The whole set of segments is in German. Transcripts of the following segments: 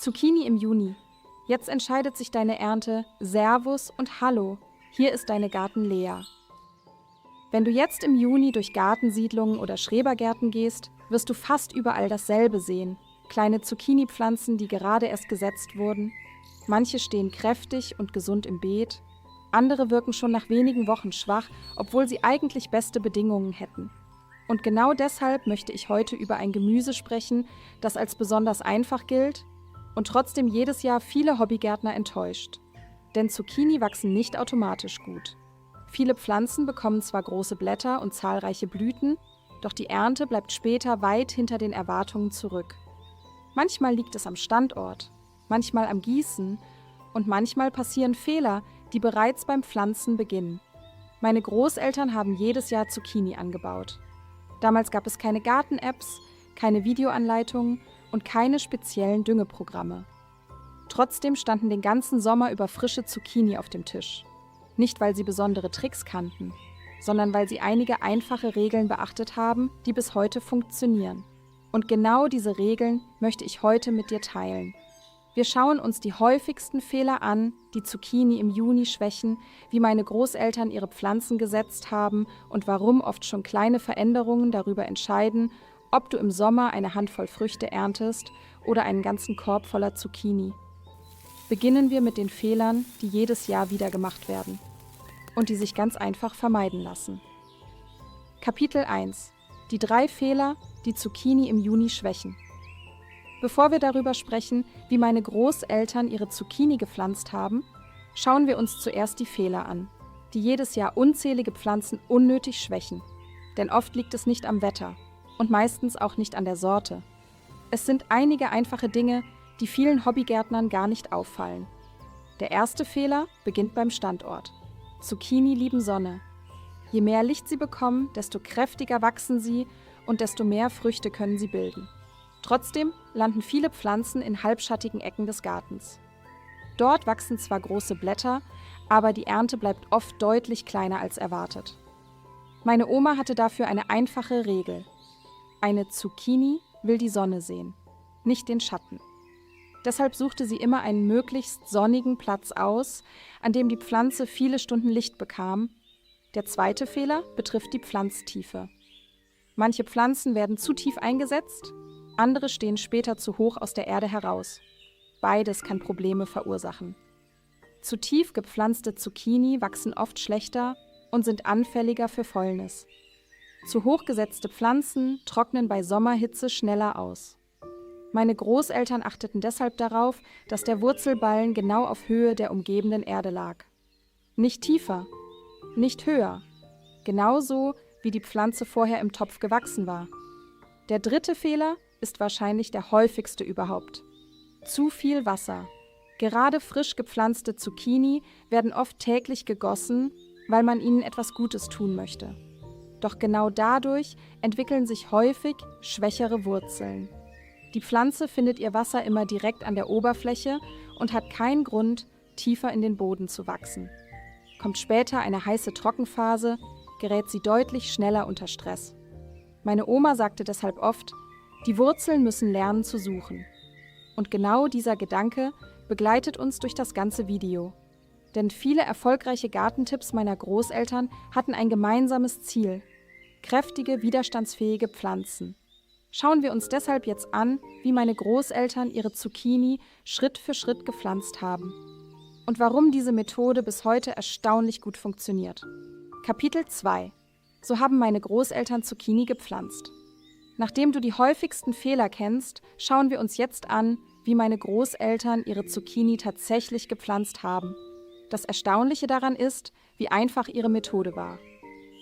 Zucchini im Juni. Jetzt entscheidet sich deine Ernte. Servus und Hallo. Hier ist deine Garten-Lea. Wenn du jetzt im Juni durch Gartensiedlungen oder Schrebergärten gehst, wirst du fast überall dasselbe sehen. Kleine Zucchini-Pflanzen, die gerade erst gesetzt wurden. Manche stehen kräftig und gesund im Beet. Andere wirken schon nach wenigen Wochen schwach, obwohl sie eigentlich beste Bedingungen hätten. Und genau deshalb möchte ich heute über ein Gemüse sprechen, das als besonders einfach gilt und trotzdem jedes Jahr viele Hobbygärtner enttäuscht. Denn Zucchini wachsen nicht automatisch gut. Viele Pflanzen bekommen zwar große Blätter und zahlreiche Blüten, doch die Ernte bleibt später weit hinter den Erwartungen zurück. Manchmal liegt es am Standort, manchmal am Gießen und manchmal passieren Fehler, die bereits beim Pflanzen beginnen. Meine Großeltern haben jedes Jahr Zucchini angebaut. Damals gab es keine Garten-Apps, keine Videoanleitungen und keine speziellen Düngeprogramme. Trotzdem standen den ganzen Sommer über frische Zucchini auf dem Tisch. Nicht, weil sie besondere Tricks kannten, sondern weil sie einige einfache Regeln beachtet haben, die bis heute funktionieren. Und genau diese Regeln möchte ich heute mit dir teilen. Wir schauen uns die häufigsten Fehler an, die Zucchini im Juni schwächen, wie meine Großeltern ihre Pflanzen gesetzt haben und warum oft schon kleine Veränderungen darüber entscheiden, ob du im Sommer eine Handvoll Früchte erntest oder einen ganzen Korb voller Zucchini. Beginnen wir mit den Fehlern, die jedes Jahr wieder gemacht werden und die sich ganz einfach vermeiden lassen. Kapitel 1: Die 3 Fehler, die Zucchini im Juni schwächen. Bevor wir darüber sprechen, wie meine Großeltern ihre Zucchini gepflanzt haben, schauen wir uns zuerst die Fehler an, die jedes Jahr unzählige Pflanzen unnötig schwächen. Denn oft liegt es nicht am Wetter und meistens auch nicht an der Sorte. Es sind einige einfache Dinge, die vielen Hobbygärtnern gar nicht auffallen. Der erste Fehler beginnt beim Standort. Zucchini lieben Sonne. Je mehr Licht sie bekommen, desto kräftiger wachsen sie und desto mehr Früchte können sie bilden. Trotzdem landen viele Pflanzen in halbschattigen Ecken des Gartens. Dort wachsen zwar große Blätter, aber die Ernte bleibt oft deutlich kleiner als erwartet. Meine Oma hatte dafür eine einfache Regel. Eine Zucchini will die Sonne sehen, nicht den Schatten. Deshalb suchte sie immer einen möglichst sonnigen Platz aus, an dem die Pflanze viele Stunden Licht bekam. Der zweite Fehler betrifft die Pflanztiefe. Manche Pflanzen werden zu tief eingesetzt, andere stehen später zu hoch aus der Erde heraus. Beides kann Probleme verursachen. Zu tief gepflanzte Zucchini wachsen oft schlechter und sind anfälliger für Fäulnis. Zu hoch gesetzte Pflanzen trocknen bei Sommerhitze schneller aus. Meine Großeltern achteten deshalb darauf, dass der Wurzelballen genau auf Höhe der umgebenden Erde lag. Nicht tiefer, nicht höher, genauso wie die Pflanze vorher im Topf gewachsen war. Der dritte Fehler ist wahrscheinlich der häufigste überhaupt. Zu viel Wasser. Gerade frisch gepflanzte Zucchini werden oft täglich gegossen, weil man ihnen etwas Gutes tun möchte. Doch genau dadurch entwickeln sich häufig schwächere Wurzeln. Die Pflanze findet ihr Wasser immer direkt an der Oberfläche und hat keinen Grund, tiefer in den Boden zu wachsen. Kommt später eine heiße Trockenphase, gerät sie deutlich schneller unter Stress. Meine Oma sagte deshalb oft, die Wurzeln müssen lernen zu suchen. Und genau dieser Gedanke begleitet uns durch das ganze Video. Denn viele erfolgreiche Gartentipps meiner Großeltern hatten ein gemeinsames Ziel: kräftige, widerstandsfähige Pflanzen. Schauen wir uns deshalb jetzt an, wie meine Großeltern ihre Zucchini Schritt für Schritt gepflanzt haben. Und warum diese Methode bis heute erstaunlich gut funktioniert. Kapitel 2: So haben meine Großeltern Zucchini gepflanzt. Nachdem du die häufigsten Fehler kennst, schauen wir uns jetzt an, wie meine Großeltern ihre Zucchini tatsächlich gepflanzt haben. Das Erstaunliche daran ist, wie einfach ihre Methode war.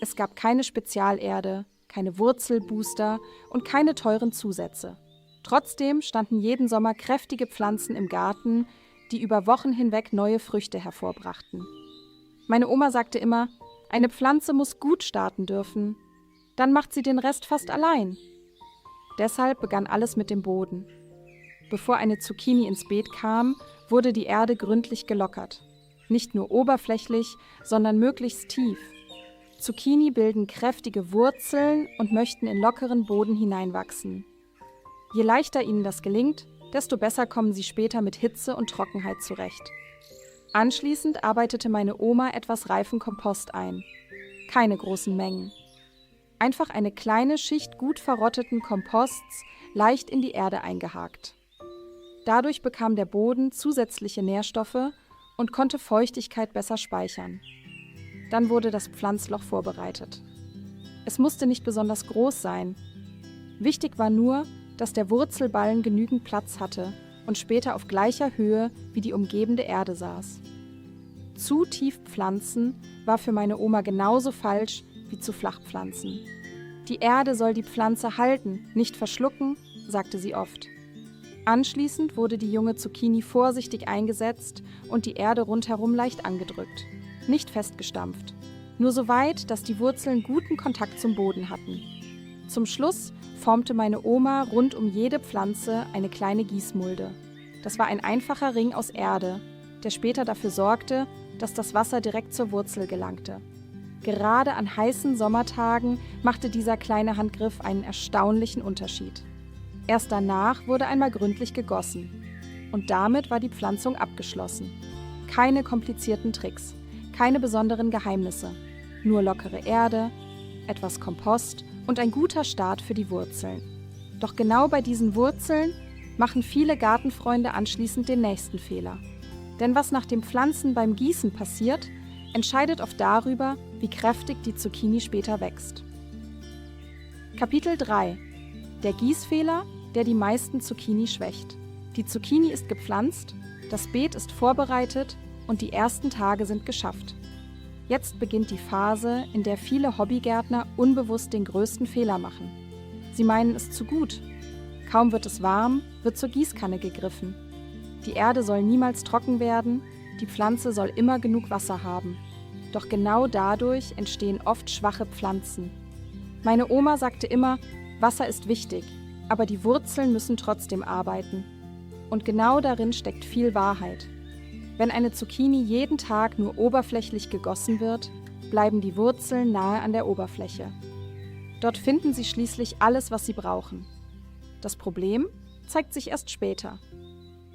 Es gab keine Spezialerde, keine Wurzelbooster und keine teuren Zusätze. Trotzdem standen jeden Sommer kräftige Pflanzen im Garten, die über Wochen hinweg neue Früchte hervorbrachten. Meine Oma sagte immer, eine Pflanze muss gut starten dürfen, dann macht sie den Rest fast allein. Deshalb begann alles mit dem Boden. Bevor eine Zucchini ins Beet kam, wurde die Erde gründlich gelockert. Nicht nur oberflächlich, sondern möglichst tief. Zucchini bilden kräftige Wurzeln und möchten in lockeren Boden hineinwachsen. Je leichter ihnen das gelingt, desto besser kommen sie später mit Hitze und Trockenheit zurecht. Anschließend arbeitete meine Oma etwas reifen Kompost ein. Keine großen Mengen. Einfach eine kleine Schicht gut verrotteten Komposts leicht in die Erde eingehakt. Dadurch bekam der Boden zusätzliche Nährstoffe und konnte Feuchtigkeit besser speichern. Dann wurde das Pflanzloch vorbereitet. Es musste nicht besonders groß sein. Wichtig war nur, dass der Wurzelballen genügend Platz hatte und später auf gleicher Höhe wie die umgebende Erde saß. Zu tief pflanzen war für meine Oma genauso falsch wie zu flach pflanzen. Die Erde soll die Pflanze halten, nicht verschlucken, sagte sie oft. Anschließend wurde die junge Zucchini vorsichtig eingesetzt und die Erde rundherum leicht angedrückt, nicht festgestampft, nur so weit, dass die Wurzeln guten Kontakt zum Boden hatten. Zum Schluss formte meine Oma rund um jede Pflanze eine kleine Gießmulde. Das war ein einfacher Ring aus Erde, der später dafür sorgte, dass das Wasser direkt zur Wurzel gelangte. Gerade an heißen Sommertagen machte dieser kleine Handgriff einen erstaunlichen Unterschied. Erst danach wurde einmal gründlich gegossen. Und damit war die Pflanzung abgeschlossen. Keine komplizierten Tricks, keine besonderen Geheimnisse. Nur lockere Erde, etwas Kompost und ein guter Start für die Wurzeln. Doch genau bei diesen Wurzeln machen viele Gartenfreunde anschließend den nächsten Fehler. Denn was nach dem Pflanzen beim Gießen passiert, entscheidet oft darüber, wie kräftig die Zucchini später wächst. Kapitel 3: Der Gießfehler, der die meisten Zucchini schwächt. Die Zucchini ist gepflanzt, das Beet ist vorbereitet und die ersten Tage sind geschafft. Jetzt beginnt die Phase, in der viele Hobbygärtner unbewusst den größten Fehler machen. Sie meinen es zu gut. Kaum wird es warm, wird zur Gießkanne gegriffen. Die Erde soll niemals trocken werden, die Pflanze soll immer genug Wasser haben. Doch genau dadurch entstehen oft schwache Pflanzen. Meine Oma sagte immer, Wasser ist wichtig, aber die Wurzeln müssen trotzdem arbeiten. Und genau darin steckt viel Wahrheit. Wenn eine Zucchini jeden Tag nur oberflächlich gegossen wird, bleiben die Wurzeln nahe an der Oberfläche. Dort finden sie schließlich alles, was sie brauchen. Das Problem zeigt sich erst später.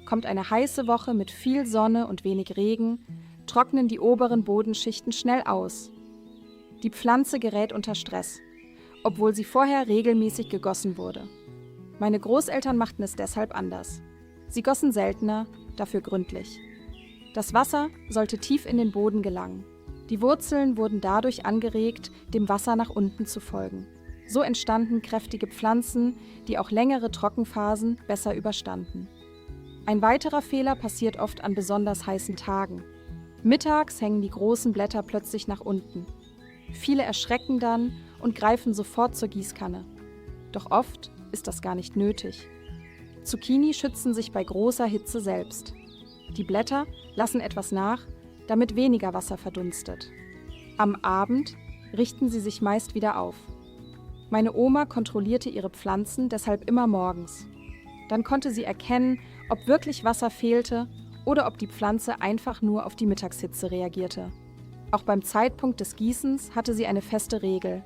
Kommt eine heiße Woche mit viel Sonne und wenig Regen, trocknen die oberen Bodenschichten schnell aus. Die Pflanze gerät unter Stress, obwohl sie vorher regelmäßig gegossen wurde. Meine Großeltern machten es deshalb anders. Sie gossen seltener, dafür gründlich. Das Wasser sollte tief in den Boden gelangen. Die Wurzeln wurden dadurch angeregt, dem Wasser nach unten zu folgen. So entstanden kräftige Pflanzen, die auch längere Trockenphasen besser überstanden. Ein weiterer Fehler passiert oft an besonders heißen Tagen. Mittags hängen die großen Blätter plötzlich nach unten. Viele erschrecken dann und greifen sofort zur Gießkanne. Doch oft ist das gar nicht nötig. Zucchini schützen sich bei großer Hitze selbst. Die Blätter lassen etwas nach, damit weniger Wasser verdunstet. Am Abend richten sie sich meist wieder auf. Meine Oma kontrollierte ihre Pflanzen deshalb immer morgens. Dann konnte sie erkennen, ob wirklich Wasser fehlte oder ob die Pflanze einfach nur auf die Mittagshitze reagierte. Auch beim Zeitpunkt des Gießens hatte sie eine feste Regel.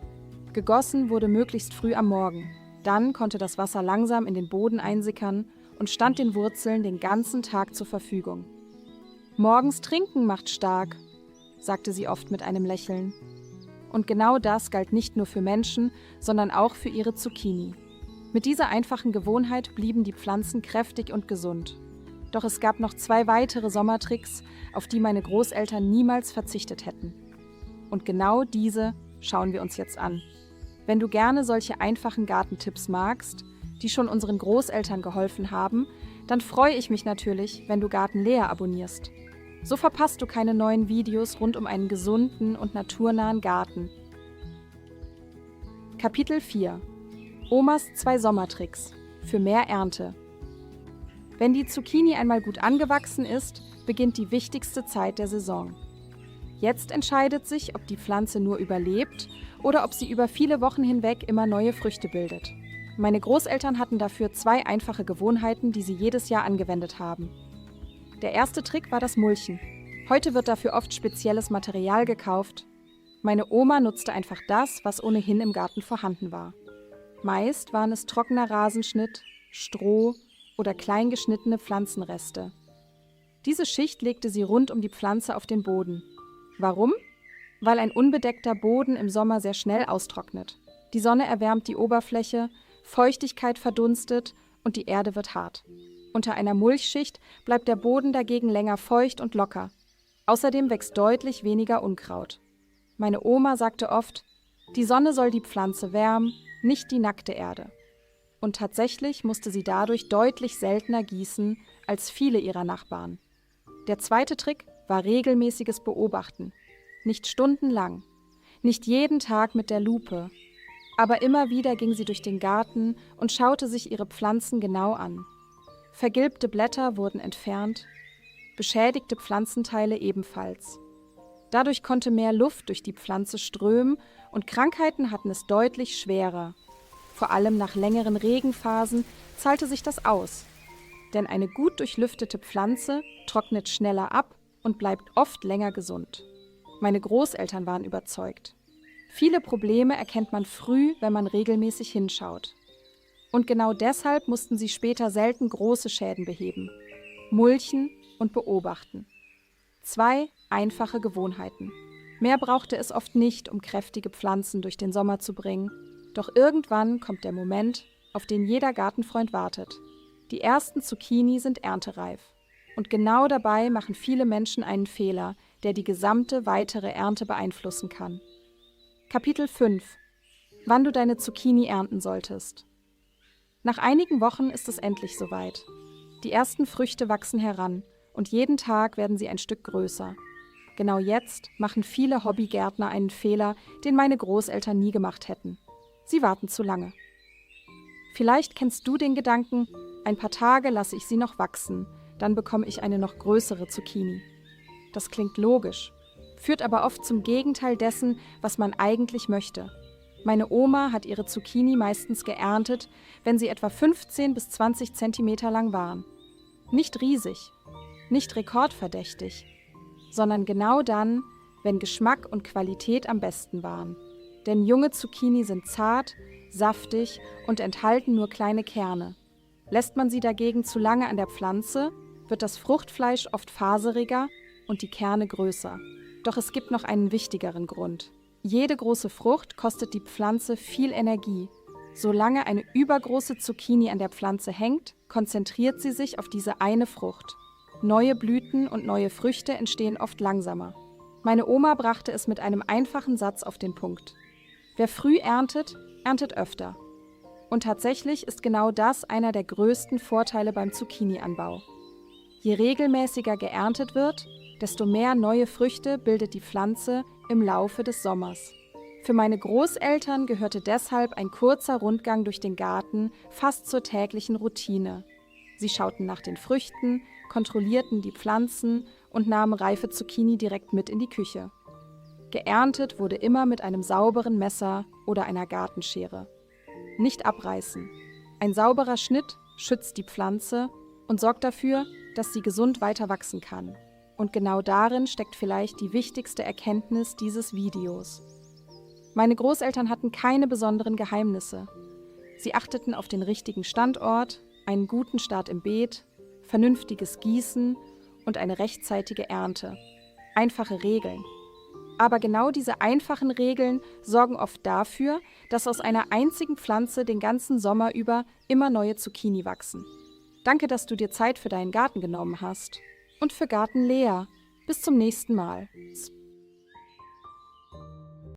Gegossen wurde möglichst früh am Morgen. Dann konnte das Wasser langsam in den Boden einsickern und stand den Wurzeln den ganzen Tag zur Verfügung. »Morgens trinken macht stark«, sagte sie oft mit einem Lächeln. Und genau das galt nicht nur für Menschen, sondern auch für ihre Zucchini. Mit dieser einfachen Gewohnheit blieben die Pflanzen kräftig und gesund. Doch es gab noch 2 weitere Sommertricks, auf die meine Großeltern niemals verzichtet hätten. Und genau diese schauen wir uns jetzt an. Wenn du gerne solche einfachen Gartentipps magst, die schon unseren Großeltern geholfen haben, dann freue ich mich natürlich, wenn du Garten Lea abonnierst. So verpasst du keine neuen Videos rund um einen gesunden und naturnahen Garten. Kapitel 4: Omas 2 Sommertricks für mehr Ernte. Wenn die Zucchini einmal gut angewachsen ist, beginnt die wichtigste Zeit der Saison. Jetzt entscheidet sich, ob die Pflanze nur überlebt oder ob sie über viele Wochen hinweg immer neue Früchte bildet. Meine Großeltern hatten dafür 2 einfache Gewohnheiten, die sie jedes Jahr angewendet haben. Der erste Trick war das Mulchen. Heute wird dafür oft spezielles Material gekauft. Meine Oma nutzte einfach das, was ohnehin im Garten vorhanden war. Meist waren es trockener Rasenschnitt, Stroh, oder klein geschnittene Pflanzenreste. Diese Schicht legte sie rund um die Pflanze auf den Boden. Warum? Weil ein unbedeckter Boden im Sommer sehr schnell austrocknet. Die Sonne erwärmt die Oberfläche, Feuchtigkeit verdunstet und die Erde wird hart. Unter einer Mulchschicht bleibt der Boden dagegen länger feucht und locker. Außerdem wächst deutlich weniger Unkraut. Meine Oma sagte oft, die Sonne soll die Pflanze wärmen, nicht die nackte Erde. Und tatsächlich musste sie dadurch deutlich seltener gießen als viele ihrer Nachbarn. Der zweite Trick war regelmäßiges Beobachten. Nicht stundenlang, nicht jeden Tag mit der Lupe, aber immer wieder ging sie durch den Garten und schaute sich ihre Pflanzen genau an. Vergilbte Blätter wurden entfernt, beschädigte Pflanzenteile ebenfalls. Dadurch konnte mehr Luft durch die Pflanze strömen und Krankheiten hatten es deutlich schwerer. Vor allem nach längeren Regenphasen zahlte sich das aus. Denn eine gut durchlüftete Pflanze trocknet schneller ab und bleibt oft länger gesund. Meine Großeltern waren überzeugt. Viele Probleme erkennt man früh, wenn man regelmäßig hinschaut. Und genau deshalb mussten sie später selten große Schäden beheben. Mulchen und beobachten. 2 einfache Gewohnheiten. Mehr brauchte es oft nicht, um kräftige Pflanzen durch den Sommer zu bringen. Doch irgendwann kommt der Moment, auf den jeder Gartenfreund wartet. Die ersten Zucchini sind erntereif. Und genau dabei machen viele Menschen einen Fehler, der die gesamte weitere Ernte beeinflussen kann. Kapitel 5: Wann du deine Zucchini ernten solltest. Nach einigen Wochen ist es endlich soweit. Die ersten Früchte wachsen heran und jeden Tag werden sie ein Stück größer. Genau jetzt machen viele Hobbygärtner einen Fehler, den meine Großeltern nie gemacht hätten. Sie warten zu lange. Vielleicht kennst du den Gedanken, ein paar Tage lasse ich sie noch wachsen, dann bekomme ich eine noch größere Zucchini. Das klingt logisch, führt aber oft zum Gegenteil dessen, was man eigentlich möchte. Meine Oma hat ihre Zucchini meistens geerntet, wenn sie etwa 15 bis 20 Zentimeter lang waren. Nicht riesig, nicht rekordverdächtig, sondern genau dann, wenn Geschmack und Qualität am besten waren. Denn junge Zucchini sind zart, saftig und enthalten nur kleine Kerne. Lässt man sie dagegen zu lange an der Pflanze, wird das Fruchtfleisch oft faseriger und die Kerne größer. Doch es gibt noch einen wichtigeren Grund. Jede große Frucht kostet die Pflanze viel Energie. Solange eine übergroße Zucchini an der Pflanze hängt, konzentriert sie sich auf diese eine Frucht. Neue Blüten und neue Früchte entstehen oft langsamer. Meine Oma brachte es mit einem einfachen Satz auf den Punkt. Wer früh erntet, erntet öfter. Und tatsächlich ist genau das einer der größten Vorteile beim Zucchini-Anbau. Je regelmäßiger geerntet wird, desto mehr neue Früchte bildet die Pflanze im Laufe des Sommers. Für meine Großeltern gehörte deshalb ein kurzer Rundgang durch den Garten fast zur täglichen Routine. Sie schauten nach den Früchten, kontrollierten die Pflanzen und nahmen reife Zucchini direkt mit in die Küche. Geerntet wurde immer mit einem sauberen Messer oder einer Gartenschere. Nicht abreißen. Ein sauberer Schnitt schützt die Pflanze und sorgt dafür, dass sie gesund weiter wachsen kann. Und genau darin steckt vielleicht die wichtigste Erkenntnis dieses Videos. Meine Großeltern hatten keine besonderen Geheimnisse. Sie achteten auf den richtigen Standort, einen guten Start im Beet, vernünftiges Gießen und eine rechtzeitige Ernte. Einfache Regeln. Aber genau diese einfachen Regeln sorgen oft dafür, dass aus einer einzigen Pflanze den ganzen Sommer über immer neue Zucchini wachsen. Danke, dass du dir Zeit für deinen Garten genommen hast. Und für Garten Lea. Bis zum nächsten Mal.